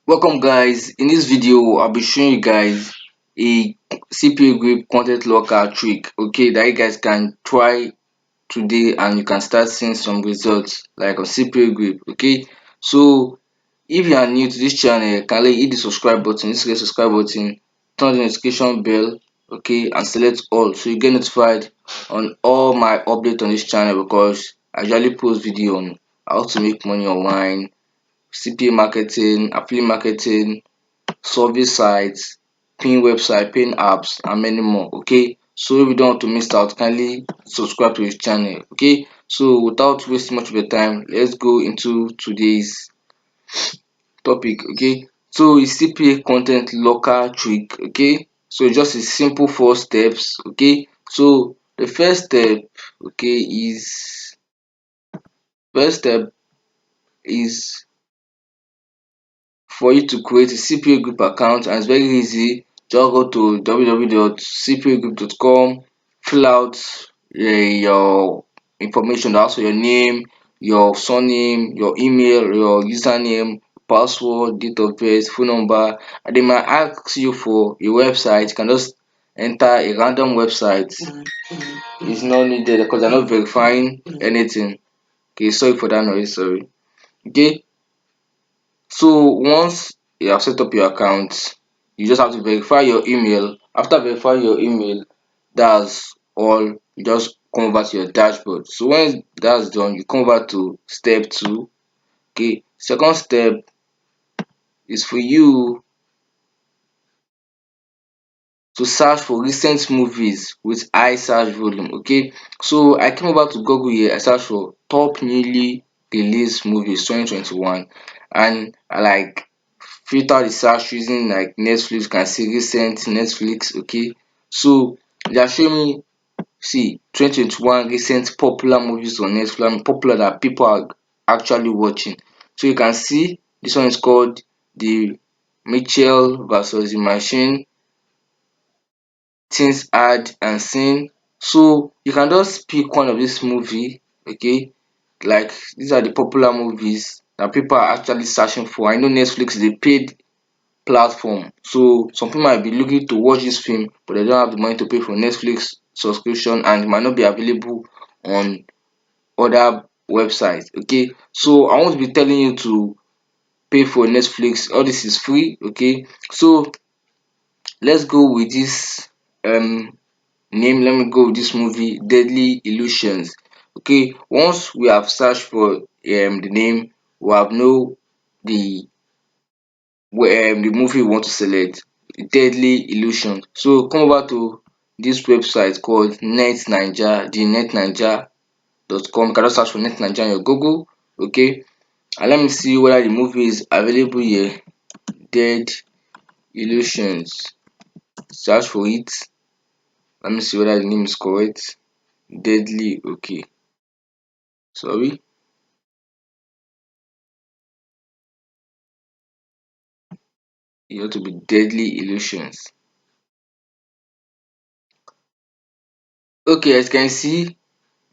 Welcome guys. In this video I'll be showing you guys a CPAGRIP Content Locker trick, okay, that you guys can try today and you can start seeing some results like on CPAGRIP. Okay, so if you are new to this channel, kindly hit the subscribe button, hit the subscribe button, turn the notification bell, okay, and select all so you get notified on all my updates on this channel, because I usually post video on how to make money online, CPA marketing, affiliate marketing, survey sites, pin website, pin apps, and many more. Okay, so if you don't want to miss out, kindly subscribe to his channel. Okay, so without wasting much of your time, let's go into today's topic. Okay, so it's CPA content locker trick. Okay, so just a simple 4 steps. Okay, so the first step is for you to create a CPA group account, and it's very easy. Just go to www.cpagroup.com, fill out your information, also your name, your surname, your email, your username, password, date of birth, phone number, and they might ask you for a website. You can just enter a random website. It's not needed because they're not verifying anything. Okay, sorry for that noise, sorry. Okay, so once you have set up your account, you just have to verify your email. After verifying your email, that's all. You just come over to your dashboard. So when that's done, you come over to step two. Okay, second step is for you to search for recent movies with high search volume. Okay, so I came over to Google here. I searched for top newly released movies 2021, and I like filter the search using like Netflix. You can see recent Netflix. Okay, so they are showing me, see, 2021 recent popular movies on Netflix, popular that people are actually watching. So you can see this one is called the Mitchell versus the Machine, Things Hard and Seen. So you can just pick one of this movie. Okay, like these are the popular movies that people are actually searching for. I know Netflix is a paid platform, so some people might be looking to watch this film but they don't have the money to pay for Netflix subscription, and it might not be available on other websites. Okay, so I won't be telling you to pay for Netflix. All this is free. Okay, so let's go with this name. Let me go with this movie, Deadly Illusions. Okay, once we have searched for the name, we have know the the movie we want to select, Deadly Illusion. So come over to this website called NetNaija, the netnaija.com. You can just search for NetNaija on your Google. Okay, and let me see whether the movie is available here. Dead Illusions. Search for it. Let me see whether the name is correct. Deadly. Okay, sorry. It ought to be Deadly Illusions. Okay, as you can see,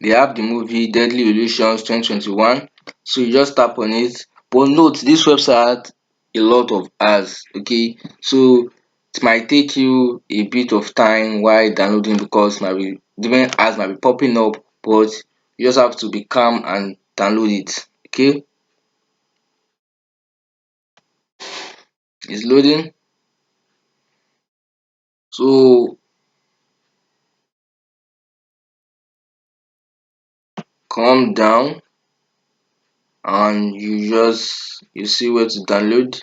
they have the movie Deadly Illusions 2021. So you just tap on it. But note, this website a lot of ads. Okay, so it might take you a bit of time while downloading, because might be different ads might be popping up, but you just have to be calm and download it. Okay, it's loading. So calm down and you see where to download.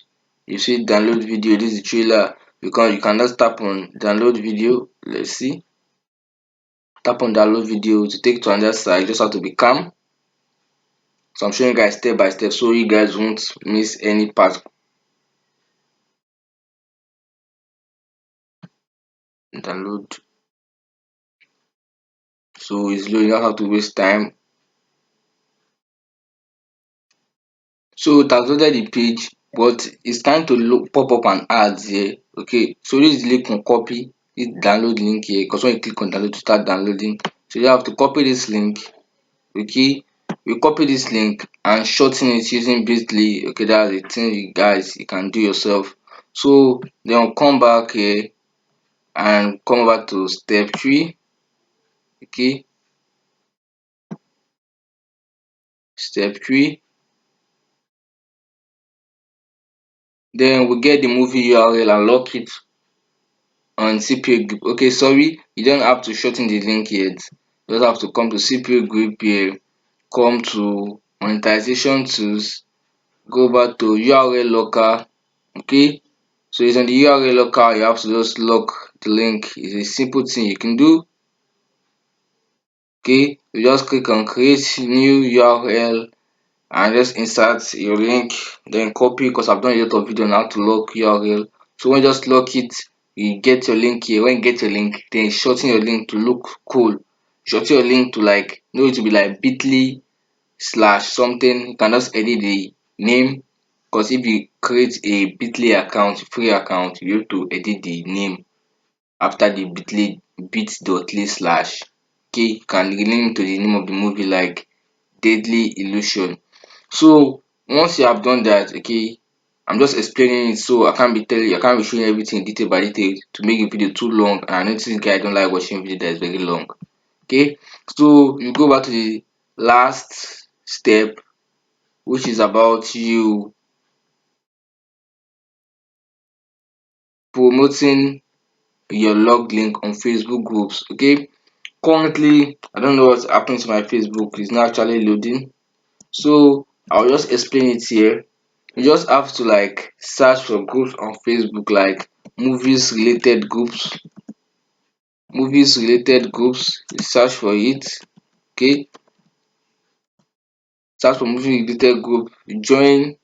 You see download video. This is the trailer. You can just tap on download video. Let's see. Tap on download video to take to another side. You just have to be calm. So I'm showing you guys step by step so you guys won't miss any part. Download. So it's low. You don't have to waste time. So it has loaded the page, but it's time to look pop up an ads here. Okay, so this is the link on copy. This download link here, because when you click on download to start downloading, so you have to copy this link. Okay, we copy this link and shorten it using bit.ly. Okay, that's the thing you guys you can do yourself. So then we'll come back here and come over to step 3. Okay, step 3. Then we get the movie URL and lock it on CPAGRIP. Okay, sorry, you don't have to shorten the link yet. You just have to come to CPAGRIP here, come to monetization tools, go back to URL locker. Okay, so it's on the URL locker. You have to just lock the link. It's a simple thing you can do. Okay, you just click on create new URL and just insert your link, then copy, because I've done a lot of video on how to lock URL. So when you just lock it, you get your link here. When you get your link, then shorten your link to look cool. Shorten your link to like, no, it to be like bit.ly slash something. You can just edit the name, because if you create a bit.ly account, free account, you have to edit the name after the bit.ly slash. Okay, you can rename to the name of the movie like Deadly Illusion. So once you have done that, okay, I'm just explaining it, so I can't be showing everything detail by detail to make the video too long, and I notice guy don't like watching video that is very long. Okay, so you go back to the last step, which is about you promoting your logged link on Facebook groups. Okay, currently I don't know what's happening to my Facebook, it's not actually loading, so I'll just explain it here. You just have to like search for groups on Facebook, like movies related groups. You search for it. Okay, search for movie related group, join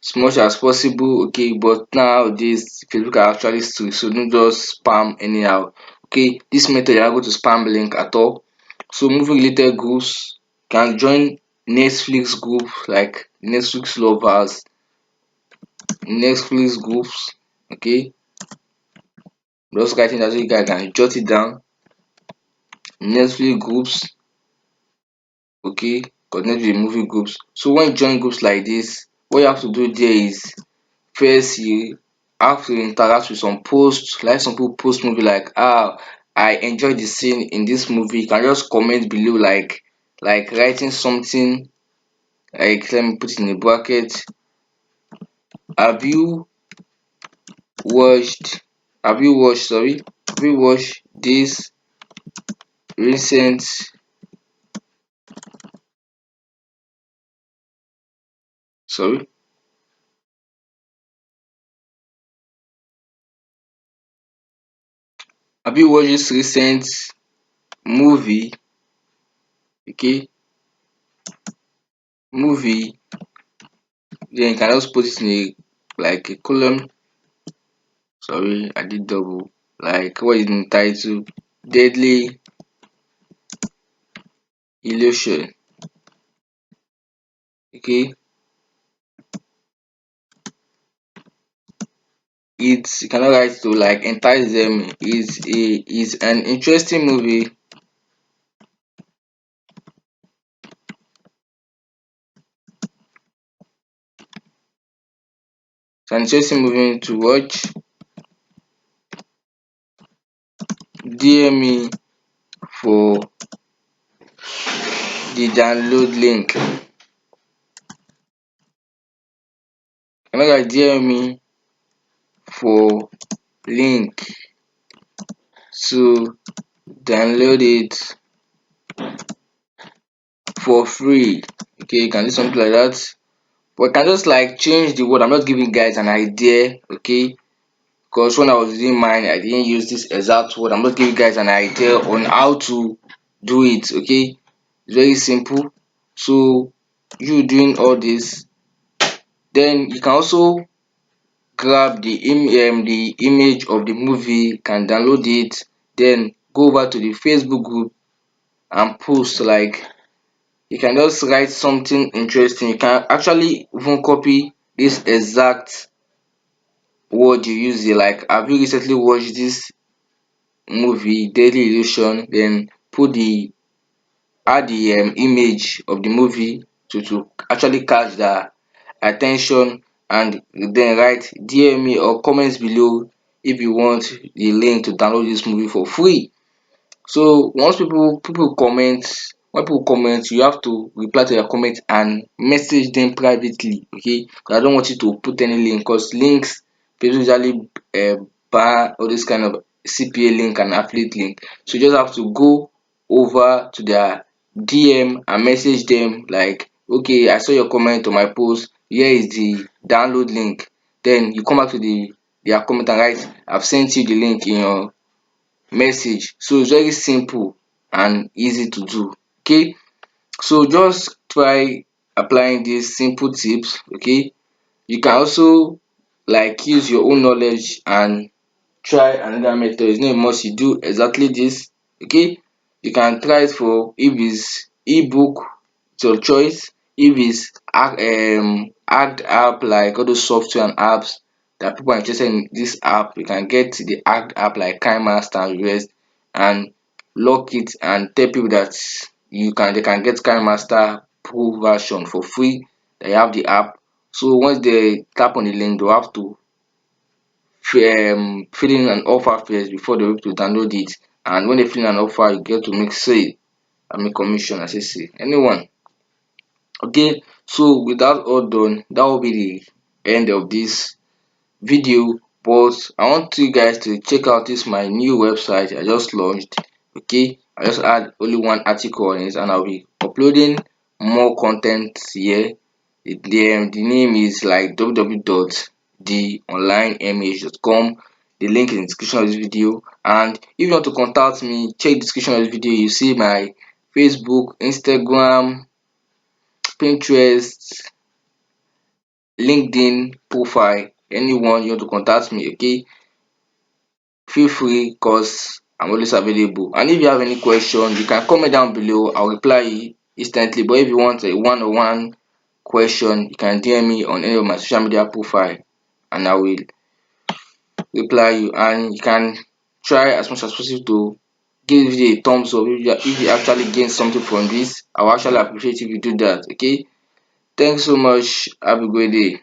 as much as possible. Okay, but nowadays Facebook are actually strict, so don't just spam anyhow. Okay, this method you're not going to spam link at all. So movie related groups, can join Netflix group, like Netflix lovers, Netflix groups. Okay, just writing that so you guys can jot it down. Netflix groups. Okay, connect with movie groups. So when you join groups like this, what you have to do there is, first you have to interact with some posts, like some people post movie like, I enjoyed the scene in this movie. You can just comment below, like writing something, like let me put it in a bracket. Have you watched have you watched this recent, sorry have you watched this recent movie? Okay, movie. Then you can just put it in a, like a column. Sorry, I did double. Like what is in the title? Deadly Illusion. Okay. It's, you cannot write to like entice them. Is an interesting movie. It's an interesting movie to watch. DM me for the download link. You cannot write DM me for link to download it for free. Okay, you can do something like that. But I can just like change the word. I'm just giving guys an idea, okay? Because when I was doing mine, I didn't use this exact word. I'm just giving guys an idea on how to do it, okay? It's very simple. So you doing all this, then you can also grab the image of the movie, can download it, then go over to the Facebook group and post, like you can just write something interesting. You can actually even copy this exact word you use here, like have you recently watched this movie Daily Illusion, then put the add the image of the movie to actually catch their attention, and then write DM me or comment below if you want the link to download this movie for free. So once people comment, when people comment, you have to reply to their comment and message them privately, okay? 'Cause I don't want you to put any link, because links people usually ban all this kind of CPA link and affiliate link. So you just have to go over to their DM and message them like, okay, I saw your comment on my post, here is the download link. Then you come back to their comment and write, I've sent you the link in your message. So it's very simple and easy to do, okay? So just try applying these simple tips, okay? You can also like use your own knowledge and try another method. It's not a must you do exactly this, okay? You can try it for, if it's ebook, it's your choice. If it's add app, like all those software and apps that people are interested in this app, you can get the add app like KineMaster and rest, and lock it and tell people that they can get KineMaster Pro version for free, that you have the app. So once they tap on the link, they'll have to fill in an offer first before they're able to download it. And when they fill in an offer, you get to make sale and make commission, as I say. Anyone. Okay, so with that all done, that will be the end of this video. But I want you guys to check out this my new website I just launched. Okay, I just add only one article on it, and I'll be uploading more content here. The name is like www.theonlinemh.com. The link in the description of this video. And if you want to contact me, check the description of this video. You see my Facebook, Instagram, Pinterest, LinkedIn profile. Anyone you want to contact me, okay, feel free, cause I'm always available. And if you have any question, you can comment down below. I'll reply instantly. But if you want a one-on-one question, you can DM me on any of my social media profile, and I will reply you. And you can try as much as possible to give the video a thumbs up if you actually gain something from this. I will actually appreciate if you do that. Okay, thanks so much. Have a great day.